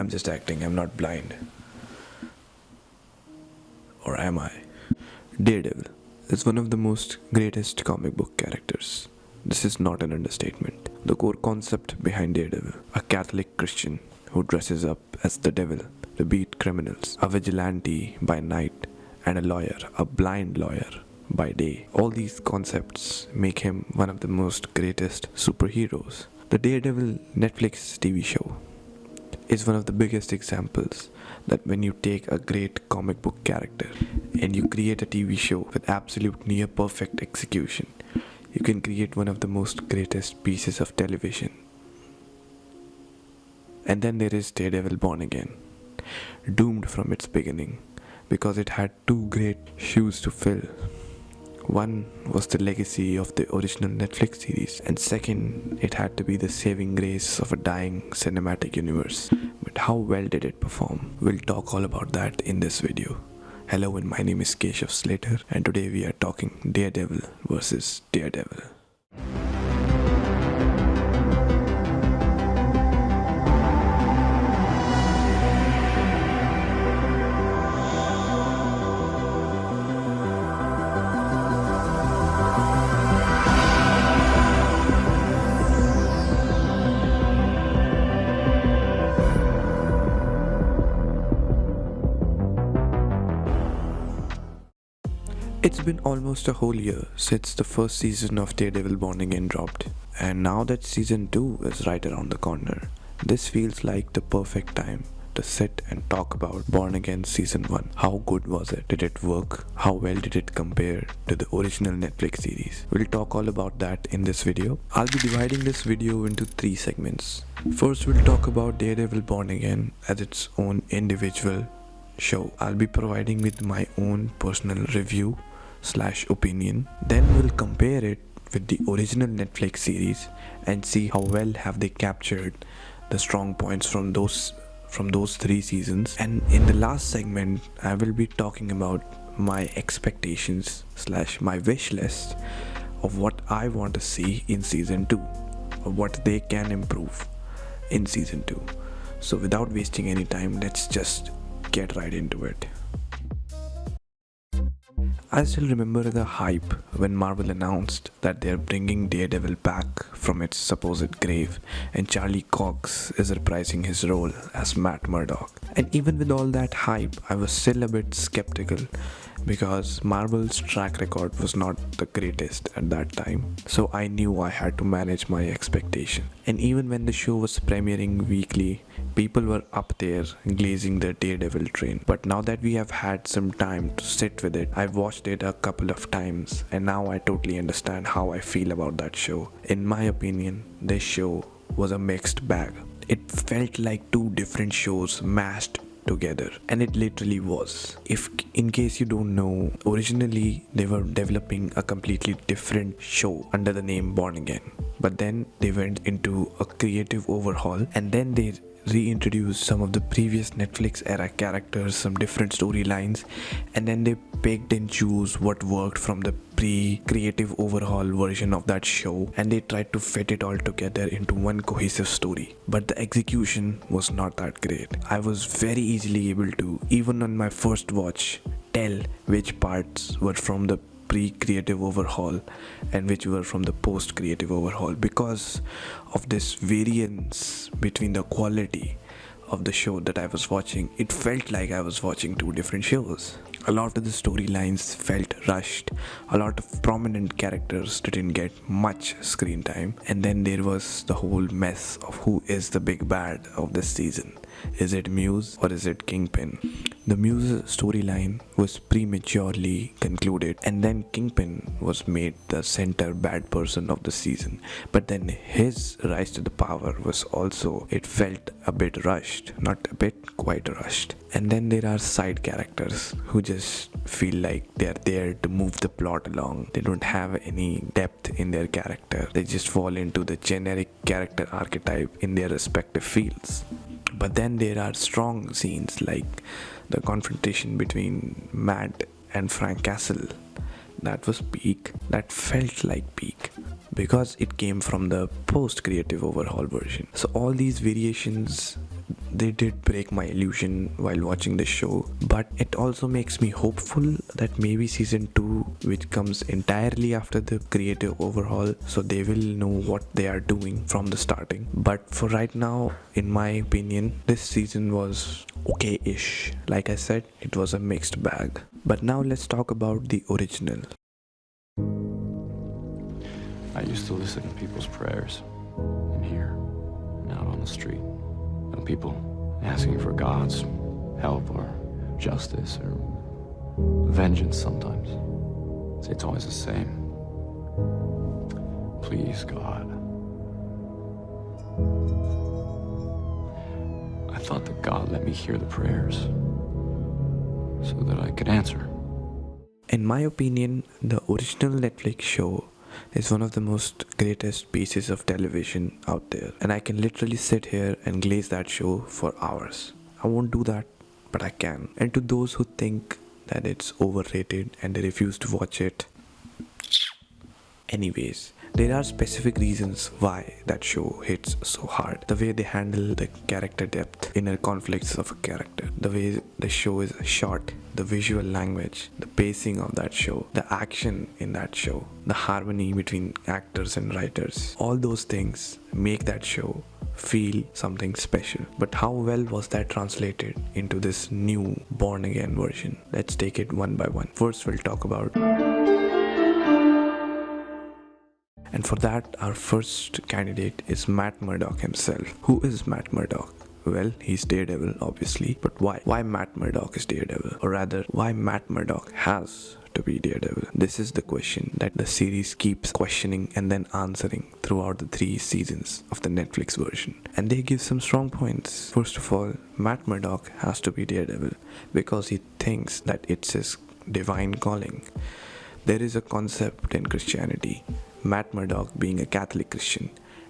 I'm just acting, I'm not blind. Or am I? Daredevil is one of the most greatest comic book characters. This is not an understatement. The core concept behind Daredevil, a Catholic Christian who dresses up as the devil to beat criminals, a vigilante by night, and a lawyer, a blind lawyer, by day. All these concepts make him one of the most greatest superheroes. The Daredevil Netflix TV show is one of the biggest examples that when you take a great comic book character and you create a TV show with absolute near perfect execution, you can create one of the most greatest pieces of television. And then there is Daredevil Born Again, doomed from its beginning because it had two great shoes to fill. One was the legacy of the original Netflix series, and second, it had to be the saving grace of a dying cinematic universe. But how well did it perform? We'll talk all about that in this video. Hello, and my name is Keshav Slater, and today we are talking Daredevil versus Daredevil. It's been almost a whole year since the first season of Daredevil Born Again dropped, and now that season 2 is right around the corner, this feels like the perfect time to sit and talk about Born Again season 1. How good was it? Did it work? How well did it compare to the original Netflix series? We'll talk all about that in this video. I'll be dividing this video into 3 segments. First, we'll talk about Daredevil Born Again as its own individual show. I'll be providing with my own personal review / opinion. Then we'll compare it with the original Netflix series and see how well have they captured the strong points from those 3 seasons. And in the last segment, I will be talking about my expectations / my wish list of what I want to see in season 2, or what they can improve in season 2. So without wasting any time, let's just get right into it. I still remember the hype when Marvel announced that they're bringing Daredevil back from its supposed grave, and Charlie Cox is reprising his role as Matt Murdock. And even with all that hype, I was still a bit skeptical because Marvel's track record was not the greatest at that time. So I knew I had to manage my expectation. And even when the show was premiering weekly, people were up there glazing the Daredevil train. But now that we have had some time to sit with it, I've watched it a couple of times, and now I totally understand how I feel about that show. In my opinion, this show was a mixed bag. It felt like 2 different shows mashed together, and it literally was. If in case you don't know, originally they were developing a completely different show under the name Born Again, but then they went into a creative overhaul, and then they reintroduced some of the previous Netflix era characters, some different storylines, and then they picked and chose what worked from the pre-creative overhaul version of that show, and they tried to fit it all together into one cohesive story. But the execution was not that great. I was very easily able to, even on my first watch, tell which parts were from the pre-creative overhaul and which were from the post-creative overhaul because of this variance between the quality of the show that I was watching. It felt like I was watching 2 different shows. A lot of the storylines felt rushed. A lot of prominent characters didn't get much screen time. And then there was the whole mess of who is the big bad of this season. Is it Muse or is it Kingpin? The Muse storyline was prematurely concluded, and then Kingpin was made the center bad person of the season. But then his rise to the power was also, it felt a bit rushed. Not a bit, quite rushed. And then there are side characters who just feel like they're there to move the plot along. They don't have any depth in their character. They just fall into the generic character archetype in their respective fields. But then there are strong scenes like the confrontation between Matt and Frank Castle. That was peak. That felt like peak because it came from the post-creative overhaul version. So all these variations they did break my illusion while watching the show, but it also makes me hopeful that maybe season 2, which comes entirely after the creative overhaul, so they will know what they are doing from the starting. But for right now, in my opinion, this season was okay-ish. Like I said, it was a mixed bag. But now let's talk about the original. I used to listen to people's prayers in here and out on the street. And people asking for God's help or justice or vengeance sometimes. It's always the same. Please, God. I thought that God let me hear the prayers so that I could answer. In my opinion, the original Netflix show is one of the most greatest pieces of television out there, and I can literally sit here and glaze that show for hours. I won't do that, but I can. And to those who think that it's overrated and they refuse to watch it, anyways, there are specific reasons why that show hits so hard. The way they handle the character depth, inner conflicts of a character, the way the show is shot, the visual language, the pacing of that show, the action in that show, the harmony between actors and writers. All those things make that show feel something special. But how well was that translated into this new born again version? Let's take it one by one. First, we'll talk about. And for that, our first candidate is Matt Murdock himself. Who is Matt Murdock? Well, he's Daredevil, obviously. But why? Why Matt Murdock is Daredevil? Or rather, why Matt Murdock has to be Daredevil? This is the question that the series keeps questioning and then answering throughout the 3 seasons of the Netflix version. And they give some strong points. First of all, Matt Murdock has to be Daredevil because he thinks that it's his divine calling. There is a concept in Christianity. Matt Murdock, being a Catholic Christian,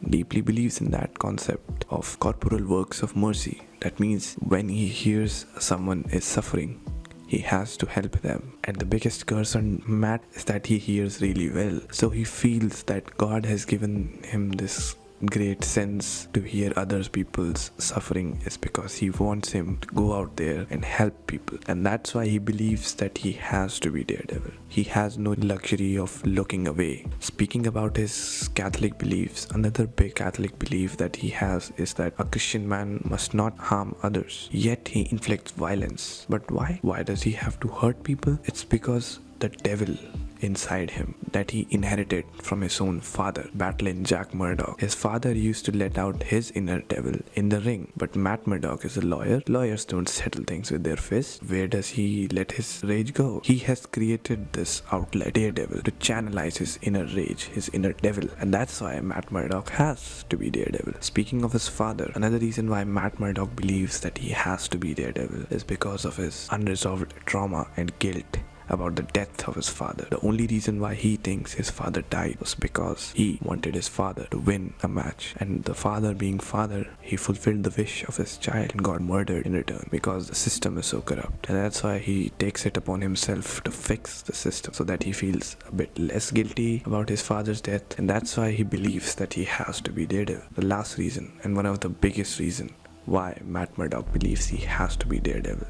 deeply believes in that concept of corporal works of mercy. That means when he hears someone is suffering, he has to help them. And the biggest curse on Matt is that he hears really well. So he feels that God has given him this great sense to hear other people's suffering is because he wants him to go out there and help people. And that's why he believes that he has to be Daredevil. He has no luxury of looking away. Speaking about his Catholic beliefs, another big Catholic belief that he has is that a Christian man must not harm others. Yet he inflicts violence. But why? Why does he have to hurt people? It's because the devil inside him that he inherited from his own father, battling Jack Murdock. His father used to let out his inner devil in the ring, but Matt Murdock is a lawyer. Lawyers don't settle things with their fists. Where does he let his rage go? He has created this outlet, Daredevil, to channelize his inner rage, his inner devil, and that's why Matt Murdock has to be Daredevil. Speaking of his father, another reason why Matt Murdock believes that he has to be Daredevil is because of his unresolved trauma and guilt about the death of his father. The only reason why he thinks his father died was because he wanted his father to win a match, and the father being father, he fulfilled the wish of his child and got murdered in return because the system is so corrupt. And that's why he takes it upon himself to fix the system so that he feels a bit less guilty about his father's death, and that's why he believes that he has to be Daredevil. The last reason, and one of the biggest reasons why Matt Murdock believes he has to be Daredevil,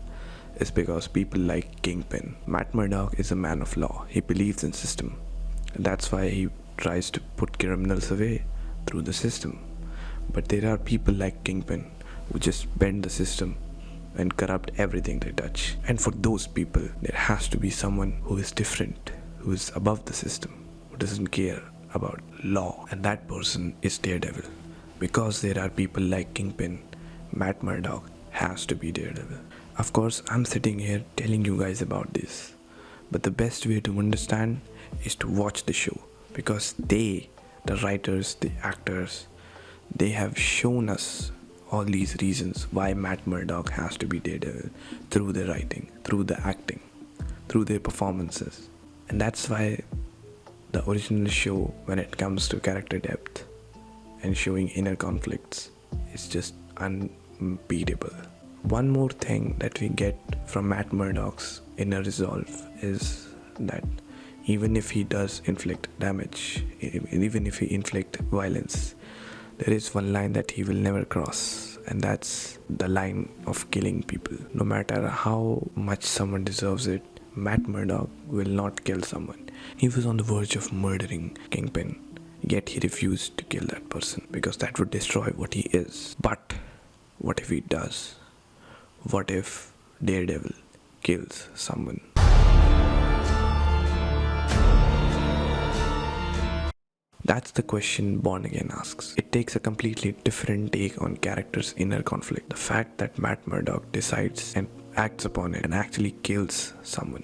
is because people like Kingpin. Matt Murdock is a man of law. He believes in system. And that's why he tries to put criminals away through the system. But there are people like Kingpin who just bend the system and corrupt everything they touch. And for those people, there has to be someone who is different, who is above the system, who doesn't care about law. And that person is Daredevil. Because there are people like Kingpin, Matt Murdock has to be Daredevil. Of course, I'm sitting here telling you guys about this, but the best way to understand is to watch the show, because they, the writers, the actors, they have shown us all these reasons why Matt Murdock has to be Daredevil through the writing, through the acting, through their performances. And that's why the original show, when it comes to character depth and showing inner conflicts, is just unbeatable. One more thing that we get from Matt Murdock's inner resolve is that even if he does inflict damage, even if he inflict violence, there is one line that he will never cross, and that's the line of killing people. No matter how much someone deserves it, Matt Murdock will not kill someone. He was on the verge of murdering Kingpin, yet he refused to kill that person because that would destroy what he is. But what if he does? What if Daredevil kills someone? That's the question Born Again asks. It takes a completely different take on characters' inner conflict. The fact that Matt Murdock decides and acts upon it and actually kills someone.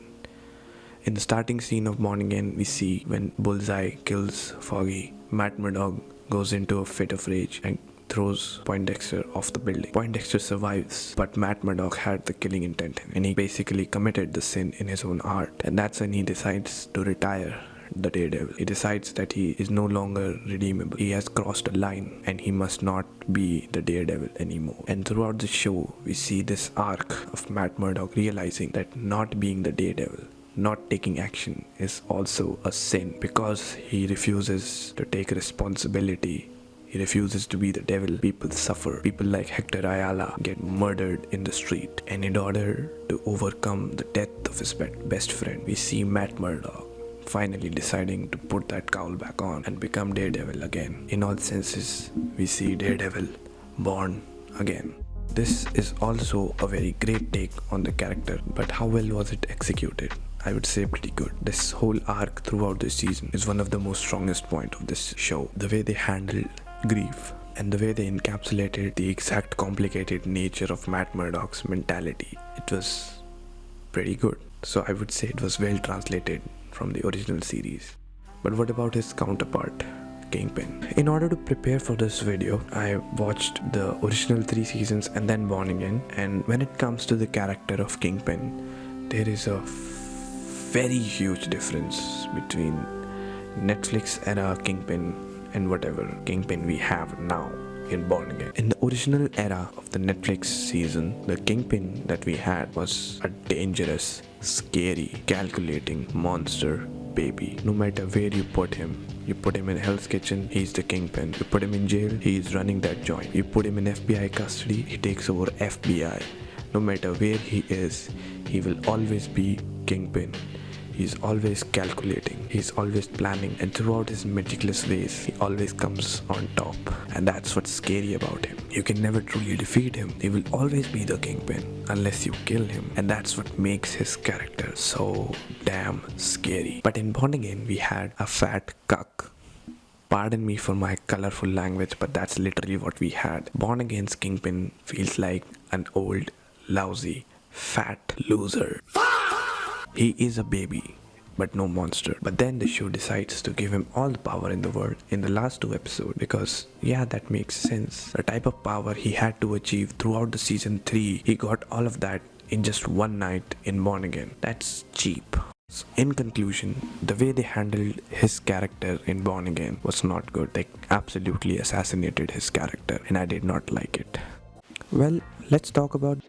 In the starting scene of Born Again, we see when Bullseye kills Foggy, Matt Murdock goes into a fit of rage and throws Poindexter off the building. Poindexter survives, but Matt Murdock had the killing intent and he basically committed the sin in his own heart. And that's when he decides to retire the Daredevil. He decides that he is no longer redeemable. He has crossed a line and he must not be the Daredevil anymore. And throughout the show, we see this arc of Matt Murdock realizing that not being the Daredevil, not taking action is also a sin because he refuses to take responsibility. He refuses to be the devil. People suffer. People like Hector Ayala get murdered in the street. And in order to overcome the death of his best friend, we see Matt Murdock finally deciding to put that cowl back on and become Daredevil again. In all senses, we see Daredevil born again. This is also a very great take on the character, but how well was it executed? I would say pretty good. This whole arc throughout this season is one of the most strongest points of this show. The way they handled grief and the way they encapsulated the exact complicated nature of Matt Murdock's mentality. It was pretty good. So I would say it was well translated from the original series. But what about his counterpart, Kingpin? In order to prepare for this video, I watched the original 3 seasons and then Born Again. And when it comes to the character of Kingpin, there is a very huge difference between Netflix era Kingpin and whatever Kingpin we have now in Born Again. In the original era of the Netflix season, the Kingpin that we had was a dangerous, scary, calculating monster baby. No matter where you put him in Hell's Kitchen, he's the Kingpin. You put him in jail, he's running that joint. You put him in FBI custody, he takes over FBI. No matter where he is, he will always be Kingpin. He's always calculating, he's always planning, and throughout his meticulous ways, he always comes on top. And that's what's scary about him. You can never truly defeat him. He will always be the Kingpin unless you kill him. And that's what makes his character so damn scary. But in Born Again, we had a fat cuck. Pardon me for my colorful language, but that's literally what we had. Born Again's Kingpin feels like an old, lousy, fat loser. He is a baby, but no monster. But then the show decides to give him all the power in the world in the last 2 episodes because, yeah, that makes sense. The type of power he had to achieve throughout the season 3, he got all of that in just one night in Born Again. That's cheap. So in conclusion, the way they handled his character in Born Again was not good. They absolutely assassinated his character and I did not like it. Well, let's talk about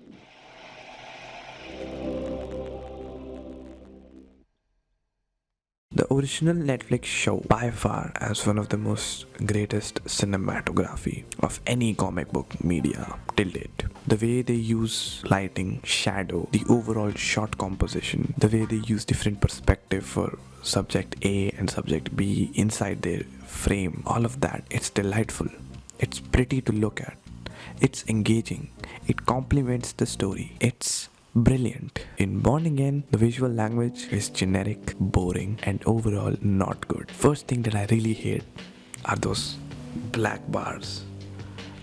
the original Netflix show, by far as one of the most greatest cinematography of any comic book media till date. The way they use lighting, shadow, the overall shot composition, the way they use different perspective for subject A and subject B inside their frame, all of that, it's delightful. It's pretty to look at. It's engaging. It complements the story. It's brilliant. In Born Again, the visual language is generic, boring, and overall not good. First thing that I really hate are those black bars.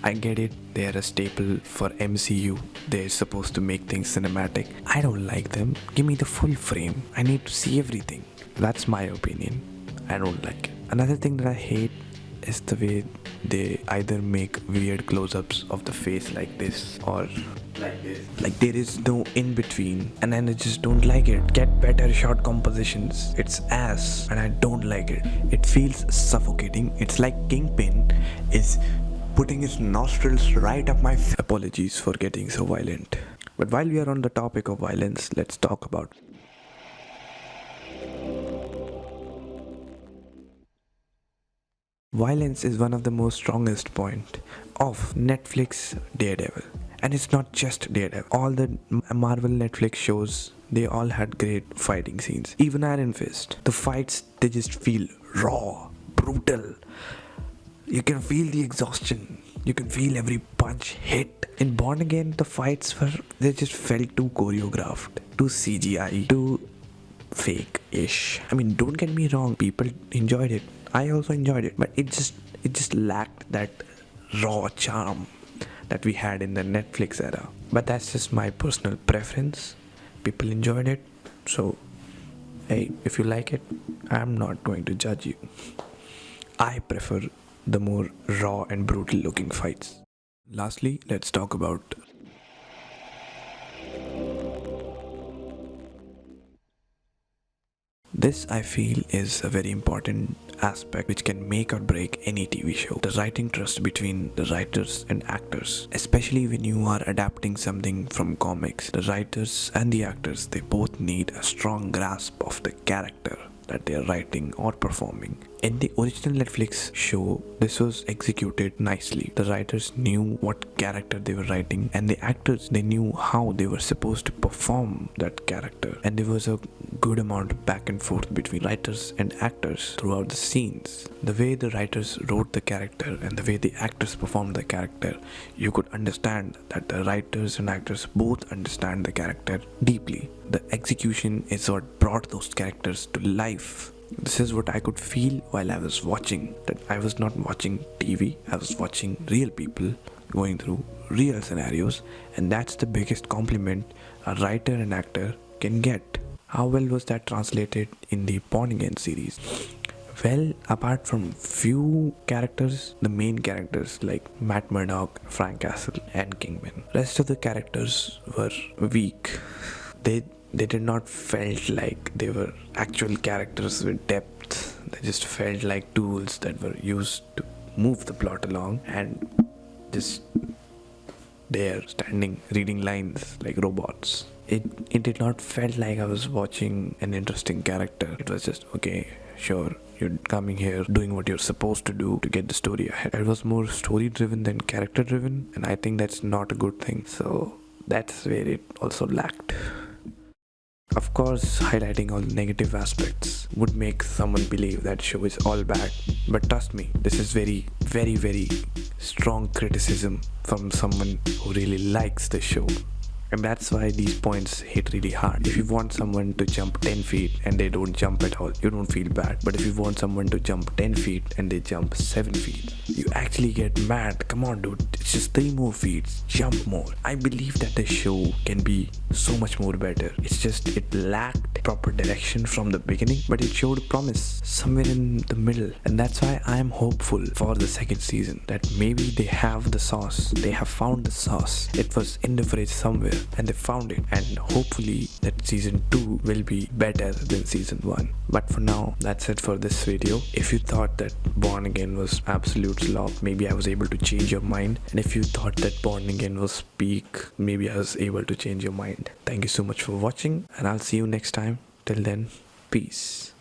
I get it, they're a staple for MCU. They're supposed to make things cinematic. I don't like them. Give me the full frame. I need to see everything. That's my opinion. I don't like it. Another thing that I hate is the way they either make weird close-ups of the face like this or like this. Like there is no in between, and then I just don't like it. Get better shot compositions. It's ass and I don't like it. It feels suffocating. It's like Kingpin is putting his nostrils right up my Apologies for getting so violent. But while we are on the topic of violence, let's talk about Violence is one of the most strongest point of Netflix Daredevil. And it's not just Daredevil. All the Marvel Netflix shows, they all had great fighting scenes. Even Iron Fist. The fights, they just feel raw, brutal. You can feel the exhaustion. You can feel every punch hit. In Born Again, the fights they just felt too choreographed, too CGI, too fake-ish. I mean, don't get me wrong, people enjoyed it. I also enjoyed it, but it just lacked that raw charm that we had in the Netflix era. But that's just my personal preference. People enjoyed it, so hey, if you like it, I'm not going to judge you. I prefer the more raw and brutal looking fights. Lastly, let's talk about this. I feel is a very important aspect which can make or break any TV show. The writing trust between the writers and actors. Especially when you are adapting something from comics, the writers and the actors, they both need a strong grasp of the character that they are writing or performing. In the original Netflix show, this was executed nicely. The writers knew what character they were writing, and the actors, they knew how they were supposed to perform that character. And there was a good amount of back and forth between writers and actors throughout the scenes. The way the writers wrote the character and the way the actors performed the character, you could understand that the writers and actors both understand the character deeply. The execution is what brought those characters to life. This is what I could feel while I was watching. That I was not watching TV, I was watching real people going through real scenarios, and that's the biggest compliment a writer and actor can get. How well was that translated in the Born Again series? Well, apart from few characters, the main characters like Matt Murdock, Frank Castle and Kingpin, rest of the characters were weak. They did not felt like they were actual characters with depth. They just felt like tools that were used to move the plot along and just there standing reading lines like robots. It did not felt like I was watching an interesting character. It was just, okay, sure, you're coming here doing what you're supposed to do to get the story ahead. It was more story driven than character driven, and I think that's not a good thing. So that's where it also lacked. Of course, highlighting all the negative aspects would make someone believe that show is all bad. But trust me, this is very, very, very strong criticism from someone who really likes the show. And that's why these points hit really hard. If you want someone to jump 10 feet and they don't jump at all, you don't feel bad. But if you want someone to jump 10 feet and they jump 7 feet, you actually get mad. Come on, dude, it's just 3 more feet, jump more. I believe that the show can be so much more better. It's just it lacked proper direction from the beginning, but it showed promise somewhere in the middle. And that's why I'm hopeful for the second season, that maybe they have the sauce. They have found the sauce. It was in the fridge somewhere and they found it, and hopefully that season 2 will be better than season 1. But for now, that's it for this video. If you thought that Born Again was absolute slop, maybe I was able to change your mind. And if you thought that Born Again was peak, maybe I was able to change your mind. Thank you so much for watching, and I'll see you next time. Till then, peace.